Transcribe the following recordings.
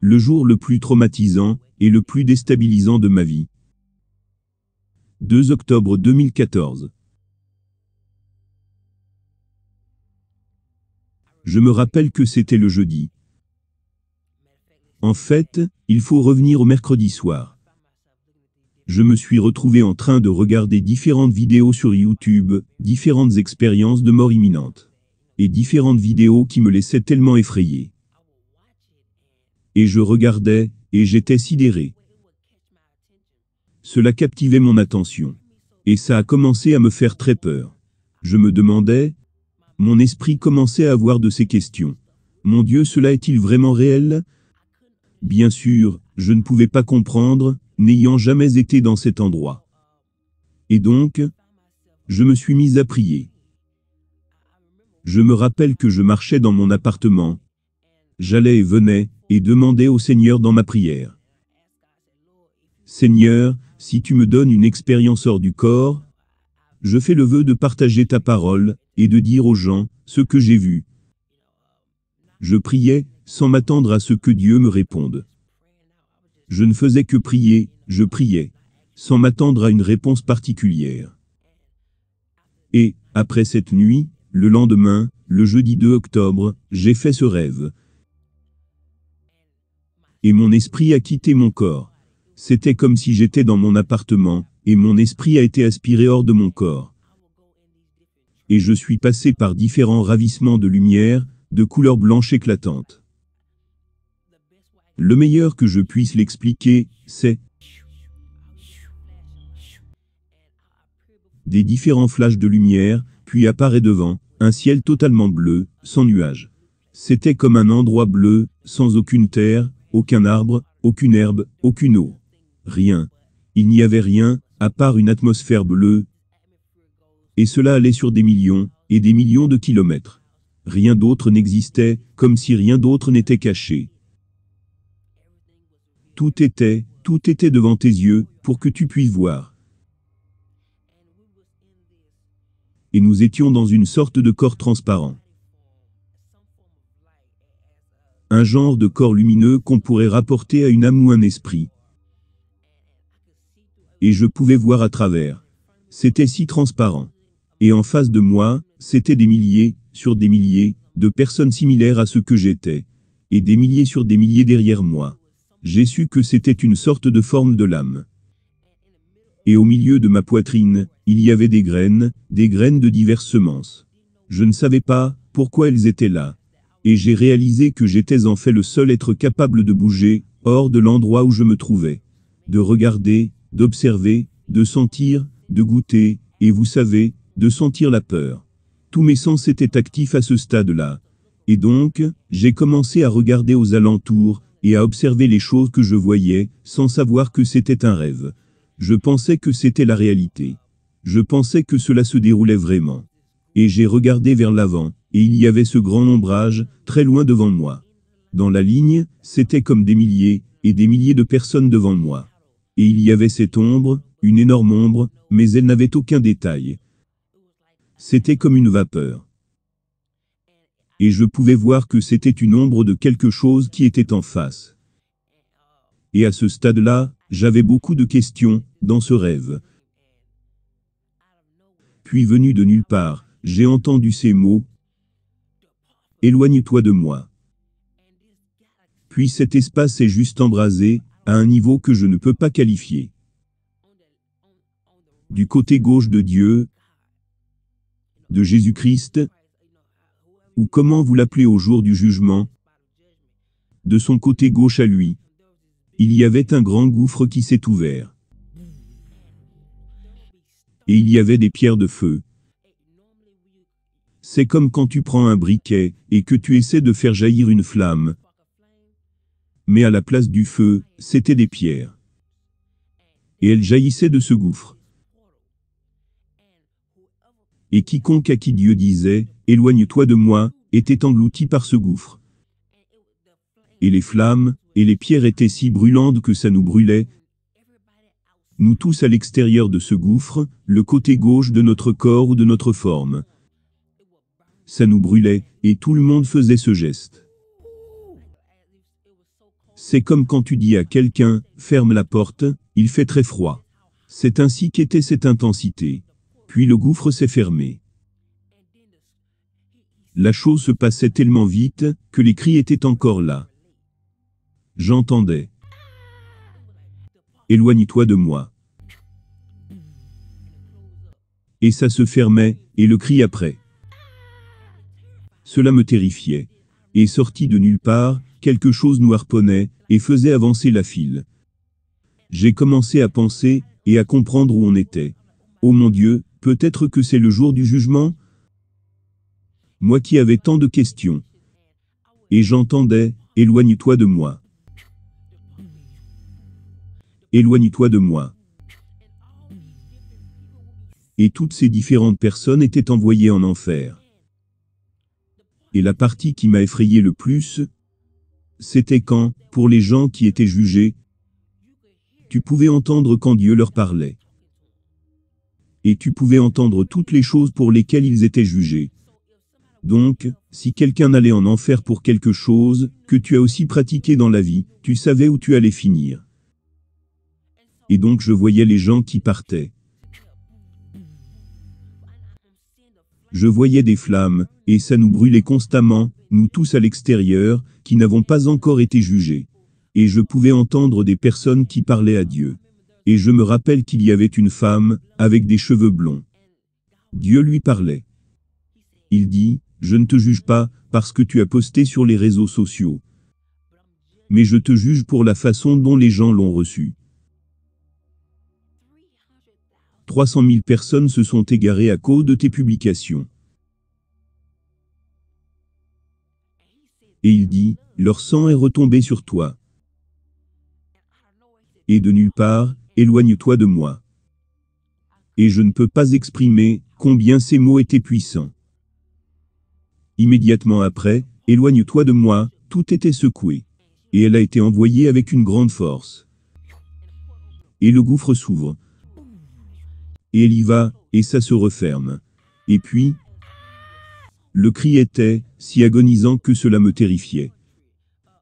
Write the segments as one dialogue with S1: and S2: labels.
S1: le jour le plus traumatisant et le plus déstabilisant de ma vie. 2 octobre 2014. Je me rappelle que c'était le jeudi. En fait, il faut revenir au mercredi soir. Je me suis retrouvé en train de regarder différentes vidéos sur YouTube, différentes expériences de mort imminente. Et différentes vidéos qui me laissaient tellement effrayé. Et je regardais, et j'étais sidéré. Cela captivait mon attention. Et ça a commencé à me faire très peur. Je me demandais, mon esprit commençait à avoir de ces questions. Mon Dieu, cela est-il vraiment réel? Bien sûr, je ne pouvais pas comprendre, n'ayant jamais été dans cet endroit. Et donc, je me suis mis à prier. Je me rappelle que je marchais dans mon appartement. J'allais et venais, et demandais au Seigneur dans ma prière. Seigneur, si tu me donnes une expérience hors du corps, je fais le vœu de partager ta parole, et de dire aux gens ce que j'ai vu. Je priais, sans m'attendre à ce que Dieu me réponde. Je ne faisais que prier, je priais, sans m'attendre à une réponse particulière. Et, après cette nuit, le lendemain, le jeudi 2 octobre, j'ai fait ce rêve. Et mon esprit a quitté mon corps. C'était comme si j'étais dans mon appartement, et mon esprit a été aspiré hors de mon corps. Et je suis passé par différents ravissements de lumière, de couleur blanche éclatante. Le meilleur que je puisse l'expliquer, c'est des différents flashs de lumière, puis apparaît devant, un ciel totalement bleu, sans nuages. C'était comme un endroit bleu, sans aucune terre, aucun arbre, aucune herbe, aucune eau. Rien. Il n'y avait rien, à part une atmosphère bleue. Et cela allait sur des millions, et des millions de kilomètres. Rien d'autre n'existait, comme si rien d'autre n'était caché. Tout était devant tes yeux, pour que tu puisses voir. Et nous étions dans une sorte de corps transparent. Un genre de corps lumineux qu'on pourrait rapporter à une âme ou un esprit. Et je pouvais voir à travers. C'était si transparent. Et en face de moi, c'était des milliers, sur des milliers, de personnes similaires à ce que j'étais. Et des milliers sur des milliers derrière moi. J'ai su que c'était une sorte de forme de l'âme. Et au milieu de ma poitrine, il y avait des graines de diverses semences. Je ne savais pas pourquoi elles étaient là. Et j'ai réalisé que j'étais en fait le seul être capable de bouger, hors de l'endroit où je me trouvais. De regarder, d'observer, de sentir, de goûter, et vous savez, de sentir la peur. Tous mes sens étaient actifs à ce stade-là. Et donc, j'ai commencé à regarder aux alentours, et à observer les choses que je voyais, sans savoir que c'était un rêve. Je pensais que c'était la réalité. Je pensais que cela se déroulait vraiment. Et j'ai regardé vers l'avant, et il y avait ce grand ombrage, très loin devant moi. Dans la ligne, c'était comme des milliers, et des milliers de personnes devant moi. Et il y avait cette ombre, une énorme ombre, mais elle n'avait aucun détail. C'était comme une vapeur. Et je pouvais voir que c'était une ombre de quelque chose qui était en face. Et à ce stade-là, j'avais beaucoup de questions, dans ce rêve. Puis venu de nulle part, j'ai entendu ces mots. Éloigne-toi de moi. Puis cet espace est juste embrasé, à un niveau que je ne peux pas qualifier. Du côté gauche de Dieu, de Jésus-Christ, ou comment vous l'appelez au jour du jugement, de son côté gauche à lui, il y avait un grand gouffre qui s'est ouvert. Et il y avait des pierres de feu. C'est comme quand tu prends un briquet, et que tu essaies de faire jaillir une flamme. Mais à la place du feu, c'était des pierres. Et elles jaillissaient de ce gouffre. Et quiconque à qui Dieu disait, « Éloigne-toi de moi », était englouti par ce gouffre. Et les flammes, et les pierres étaient si brûlantes que ça nous brûlait. Nous tous à l'extérieur de ce gouffre, le côté gauche de notre corps ou de notre forme. Ça nous brûlait, et tout le monde faisait ce geste. C'est comme quand tu dis à quelqu'un, ferme la porte, il fait très froid. C'est ainsi qu'était cette intensité. Puis le gouffre s'est fermé. La chose se passait tellement vite, que les cris étaient encore là. J'entendais. Éloigne-toi de moi. Et ça se fermait, et le cri après. Cela me terrifiait. Et sorti de nulle part, quelque chose nous harponnait, et faisait avancer la file. J'ai commencé à penser, et à comprendre où on était. Oh mon Dieu, peut-être que c'est le jour du jugement? Moi qui avais tant de questions. Et j'entendais, éloigne-toi de moi. Éloigne-toi de moi. Et toutes ces différentes personnes étaient envoyées en enfer. Et la partie qui m'a effrayé le plus, c'était quand, pour les gens qui étaient jugés, tu pouvais entendre quand Dieu leur parlait. Et tu pouvais entendre toutes les choses pour lesquelles ils étaient jugés. Donc, si quelqu'un allait en enfer pour quelque chose, que tu as aussi pratiqué dans la vie, tu savais où tu allais finir. Et donc je voyais les gens qui partaient. Je voyais des flammes, et ça nous brûlait constamment, nous tous à l'extérieur, qui n'avons pas encore été jugés. Et je pouvais entendre des personnes qui parlaient à Dieu. Et je me rappelle qu'il y avait une femme, avec des cheveux blonds. Dieu lui parlait. Il dit, je ne te juge pas, parce que tu as posté sur les réseaux sociaux. Mais je te juge pour la façon dont les gens l'ont reçu. 300 000 personnes se sont égarées à cause de tes publications. Et il dit, leur sang est retombé sur toi. Et de nulle part, éloigne-toi de moi. Et je ne peux pas exprimer combien ces mots étaient puissants. Immédiatement après, éloigne-toi de moi, tout était secoué. Et elle a été envoyée avec une grande force. Et le gouffre s'ouvre. Et elle y va, et ça se referme. Et puis, le cri était si agonisant que cela me terrifiait.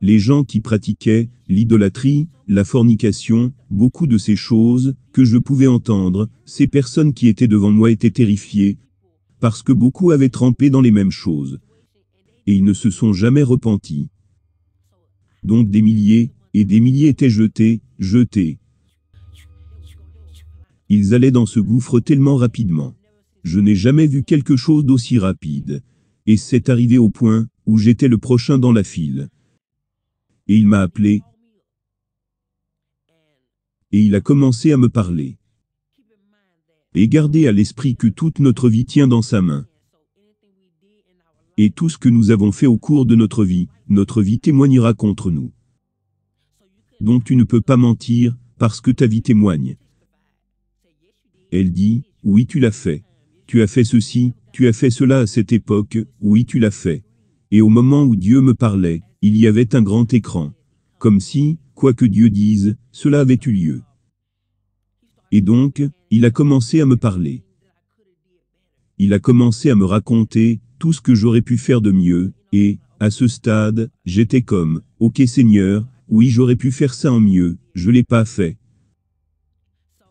S1: Les gens qui pratiquaient l'idolâtrie, la fornication, beaucoup de ces choses que je pouvais entendre, ces personnes qui étaient devant moi étaient terrifiées, parce que beaucoup avaient trempé dans les mêmes choses. Et ils ne se sont jamais repentis. Donc des milliers, et des milliers étaient jetés. Ils allaient dans ce gouffre tellement rapidement. Je n'ai jamais vu quelque chose d'aussi rapide. Et c'est arrivé au point où j'étais le prochain dans la file. Et il m'a appelé. Et il a commencé à me parler. Et gardez à l'esprit que toute notre vie tient dans sa main. Et tout ce que nous avons fait au cours de notre vie témoignera contre nous. Donc tu ne peux pas mentir, parce que ta vie témoigne. Elle dit, oui tu l'as fait. Tu as fait ceci, tu as fait cela à cette époque, oui tu l'as fait. Et au moment où Dieu me parlait, il y avait un grand écran. Comme si, quoi que Dieu dise, cela avait eu lieu. Et donc, il a commencé à me parler. Il a commencé à me raconter tout ce que j'aurais pu faire de mieux, et, à ce stade, j'étais comme, ok Seigneur, oui j'aurais pu faire ça en mieux, je l'ai pas fait.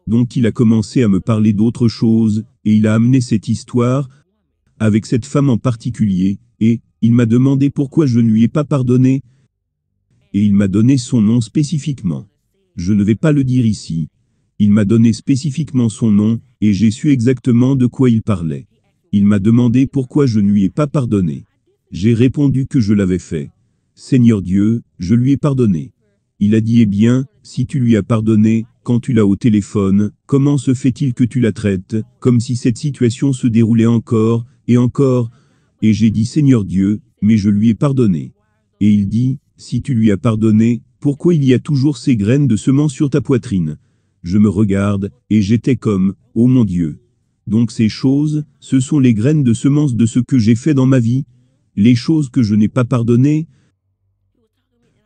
S1: Donc il a commencé à me parler d'autre chose, et il a amené cette histoire, avec cette femme en particulier, et, il m'a demandé pourquoi je ne lui ai pas pardonné, et il m'a donné son nom spécifiquement. Je ne vais pas le dire ici. Il m'a donné spécifiquement son nom, et j'ai su exactement de quoi il parlait. Il m'a demandé pourquoi je ne lui ai pas pardonné. J'ai répondu que je l'avais fait. Seigneur Dieu, je lui ai pardonné. Il a dit, eh bien, si tu lui as pardonné, quand tu l'as au téléphone, comment se fait-il que tu la traites, comme si cette situation se déroulait encore, et encore? Et j'ai dit, Seigneur Dieu, mais je lui ai pardonné. Et il dit, si tu lui as pardonné, pourquoi il y a toujours ces graines de semence sur ta poitrine? Je me regarde, et j'étais comme, oh mon Dieu. Donc ces choses, ce sont les graines de semence de ce que j'ai fait dans ma vie, les choses que je n'ai pas pardonnées.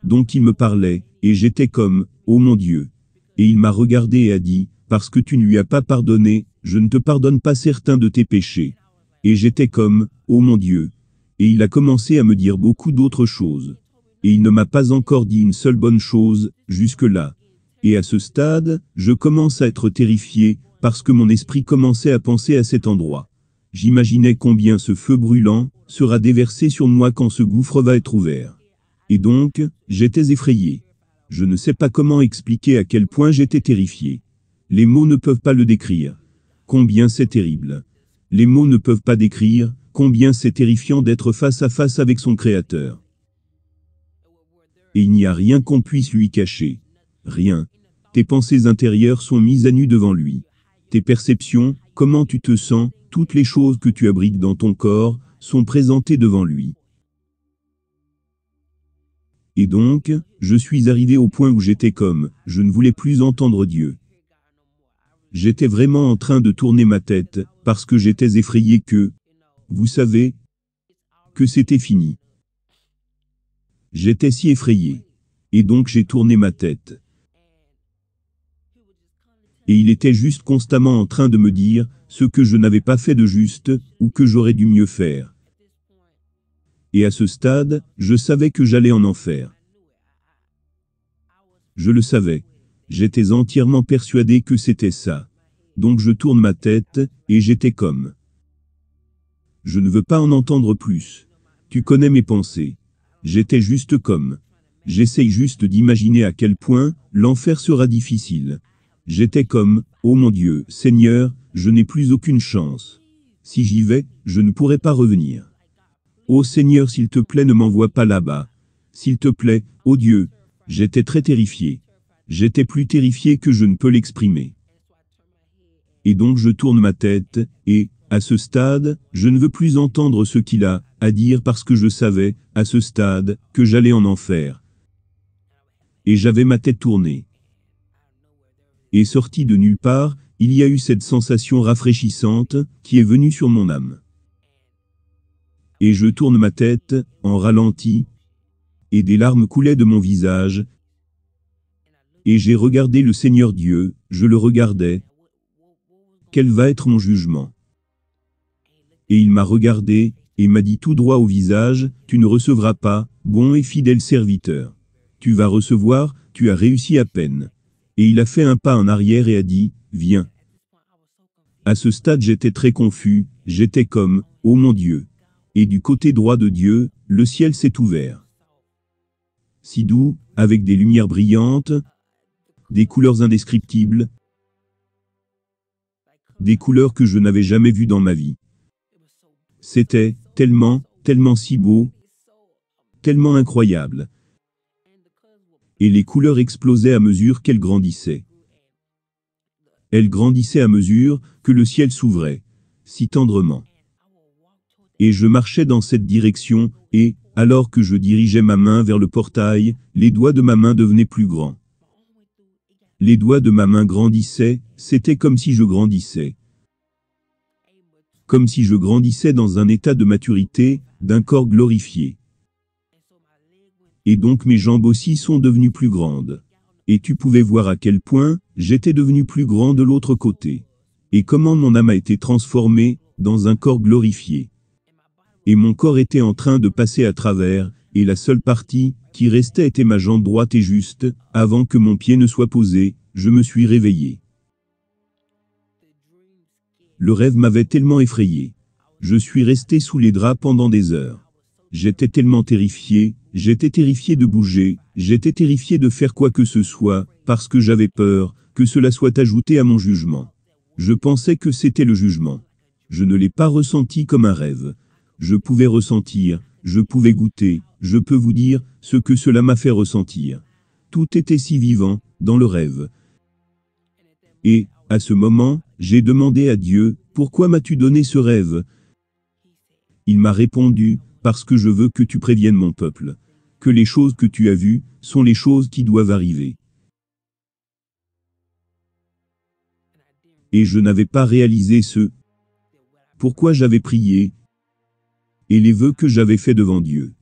S1: Donc il me parlait, et j'étais comme, oh mon Dieu. Et il m'a regardé et a dit, parce que tu ne lui as pas pardonné, je ne te pardonne pas certains de tes péchés. Et j'étais comme, oh mon Dieu. Et il a commencé à me dire beaucoup d'autres choses. Et il ne m'a pas encore dit une seule bonne chose, jusque-là. Et à ce stade, je commence à être terrifié, parce que mon esprit commençait à penser à cet endroit. J'imaginais combien ce feu brûlant sera déversé sur moi quand ce gouffre va être ouvert. Et donc, j'étais effrayé. Je ne sais pas comment expliquer à quel point j'étais terrifié. Les mots ne peuvent pas le décrire. Combien c'est terrible. Les mots ne peuvent pas décrire combien c'est terrifiant d'être face à face avec son Créateur. Et il n'y a rien qu'on puisse lui cacher. Rien. Tes pensées intérieures sont mises à nu devant lui. Tes perceptions, comment tu te sens, toutes les choses que tu abrites dans ton corps, sont présentées devant lui. Et donc, je suis arrivé au point où j'étais comme, je ne voulais plus entendre Dieu. J'étais vraiment en train de tourner ma tête, parce que j'étais effrayé que, vous savez, que c'était fini. J'étais si effrayé. Et donc j'ai tourné ma tête. Et il était juste constamment en train de me dire ce que je n'avais pas fait de juste, ou que j'aurais dû mieux faire. Et à ce stade, je savais que j'allais en enfer. Je le savais. J'étais entièrement persuadé que c'était ça. Donc je tourne ma tête, et j'étais comme. Je ne veux pas en entendre plus. Tu connais mes pensées. J'étais juste comme. J'essaye juste d'imaginer à quel point l'enfer sera difficile. J'étais comme, oh mon Dieu, Seigneur, je n'ai plus aucune chance. Si j'y vais, je ne pourrai pas revenir. Oh Seigneur, s'il te plaît, ne m'envoie pas là-bas. S'il te plaît, oh Dieu. J'étais très terrifié. J'étais plus terrifié que je ne peux l'exprimer. Et donc je tourne ma tête, et, à ce stade, je ne veux plus entendre ce qu'il a à dire parce que je savais, à ce stade, que j'allais en enfer. Et j'avais ma tête tournée. Et sorti de nulle part, il y a eu cette sensation rafraîchissante qui est venue sur mon âme. Et je tourne ma tête, en ralenti, et des larmes coulaient de mon visage. Et j'ai regardé le Seigneur Dieu, je le regardais. Quel va être mon jugement? Et il m'a regardé, et m'a dit tout droit au visage, tu ne recevras pas, bon et fidèle serviteur. Tu vas recevoir, tu as réussi à peine. Et il a fait un pas en arrière et a dit, viens. À ce stade j'étais très confus, j'étais comme, oh mon Dieu. Et du côté droit de Dieu, le ciel s'est ouvert. Si doux, avec des lumières brillantes, des couleurs indescriptibles, des couleurs que je n'avais jamais vues dans ma vie. C'était tellement, tellement si beau, tellement incroyable. Et les couleurs explosaient à mesure qu'elles grandissaient. Elles grandissaient à mesure que le ciel s'ouvrait, si tendrement. Et je marchais dans cette direction, et, alors que je dirigeais ma main vers le portail, les doigts de ma main devenaient plus grands. Les doigts de ma main grandissaient, c'était comme si je grandissais. Comme si je grandissais dans un état de maturité, d'un corps glorifié. Et donc mes jambes aussi sont devenues plus grandes. Et tu pouvais voir à quel point j'étais devenu plus grand de l'autre côté. Et comment mon âme a été transformée dans un corps glorifié. Et mon corps était en train de passer à travers, et la seule partie qui restait était ma jambe droite et juste, avant que mon pied ne soit posé, je me suis réveillé. Le rêve m'avait tellement effrayé. Je suis resté sous les draps pendant des heures. J'étais tellement terrifié, j'étais terrifié de bouger, j'étais terrifié de faire quoi que ce soit, parce que j'avais peur que cela soit ajouté à mon jugement. Je pensais que c'était le jugement. Je ne l'ai pas ressenti comme un rêve. Je pouvais ressentir, je pouvais goûter, je peux vous dire ce que cela m'a fait ressentir. Tout était si vivant, dans le rêve. Et, à ce moment, j'ai demandé à Dieu, pourquoi m'as-tu donné ce rêve? Il m'a répondu, parce que je veux que tu préviennes mon peuple. Que les choses que tu as vues, sont les choses qui doivent arriver. Et je n'avais pas réalisé ce pourquoi j'avais prié, et les vœux que j'avais faits devant Dieu.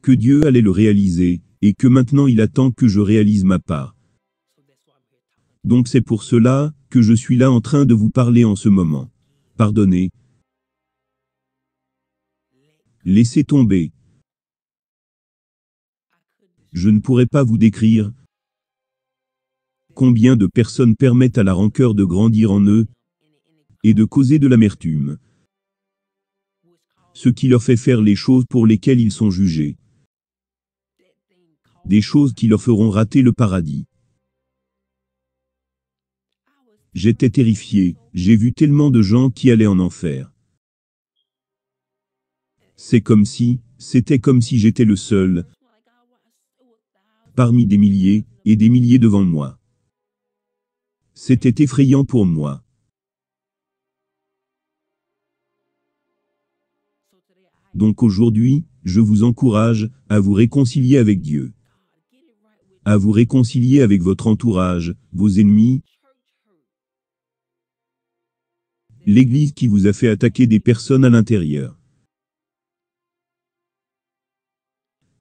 S1: Que Dieu allait le réaliser, et que maintenant il attend que je réalise ma part. Donc c'est pour cela que je suis là en train de vous parler en ce moment. Pardonnez. Laissez tomber. Je ne pourrais pas vous décrire combien de personnes permettent à la rancœur de grandir en eux et de causer de l'amertume, ce qui leur fait faire les choses pour lesquelles ils sont jugés, des choses qui leur feront rater le paradis. J'étais terrifié, j'ai vu tellement de gens qui allaient en enfer. C'était comme si j'étais le seul, parmi des milliers et des milliers devant moi. C'était effrayant pour moi. Donc aujourd'hui, je vous encourage à vous réconcilier avec Dieu, à vous réconcilier avec votre entourage, vos ennemis, l'Église qui vous a fait attaquer des personnes à l'intérieur.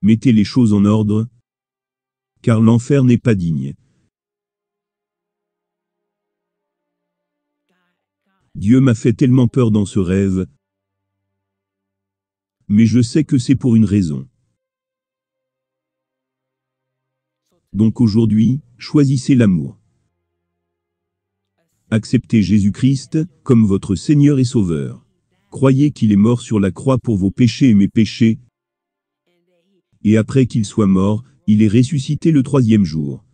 S1: Mettez les choses en ordre, car l'enfer n'est pas digne. Dieu m'a fait tellement peur dans ce rêve, mais je sais que c'est pour une raison. Donc aujourd'hui, choisissez l'amour. Acceptez Jésus-Christ comme votre Seigneur et Sauveur. Croyez qu'il est mort sur la croix pour vos péchés et mes péchés, et après qu'il soit mort, il est ressuscité le 3e jour.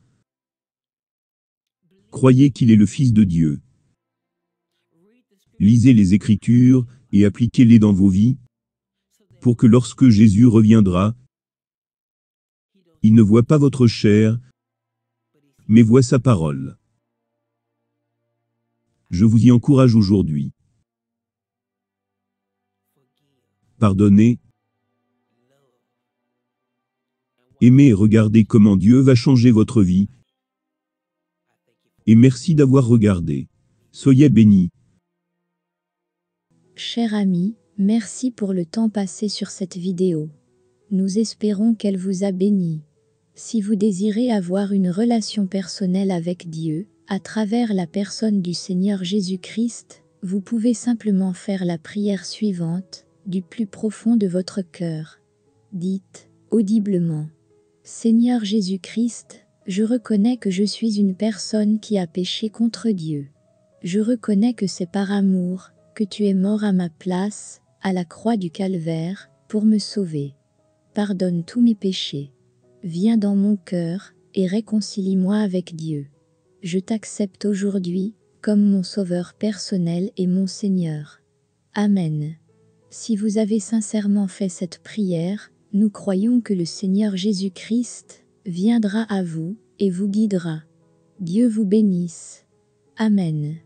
S1: Croyez qu'il est le Fils de Dieu. Lisez les Écritures et appliquez-les dans vos vies, pour que lorsque Jésus reviendra, il ne voit pas votre chair, mais voit sa parole. Je vous y encourage aujourd'hui. Pardonnez, aimez et regardez comment Dieu va changer votre vie. Et merci d'avoir regardé. Soyez bénis.
S2: Cher ami, merci pour le temps passé sur cette vidéo. Nous espérons qu'elle vous a béni. Si vous désirez avoir une relation personnelle avec Dieu, à travers la personne du Seigneur Jésus-Christ, vous pouvez simplement faire la prière suivante, du plus profond de votre cœur. Dites, audiblement, Seigneur Jésus-Christ, je reconnais que je suis une personne qui a péché contre Dieu. Je reconnais que c'est par amour que tu es mort à ma place, à la croix du Calvaire, pour me sauver. Pardonne tous mes péchés. Viens dans mon cœur et réconcilie-moi avec Dieu. Je t'accepte aujourd'hui comme mon sauveur personnel et mon Seigneur. Amen. Si vous avez sincèrement fait cette prière, nous croyons que le Seigneur Jésus-Christ viendra à vous et vous guidera. Dieu vous bénisse. Amen.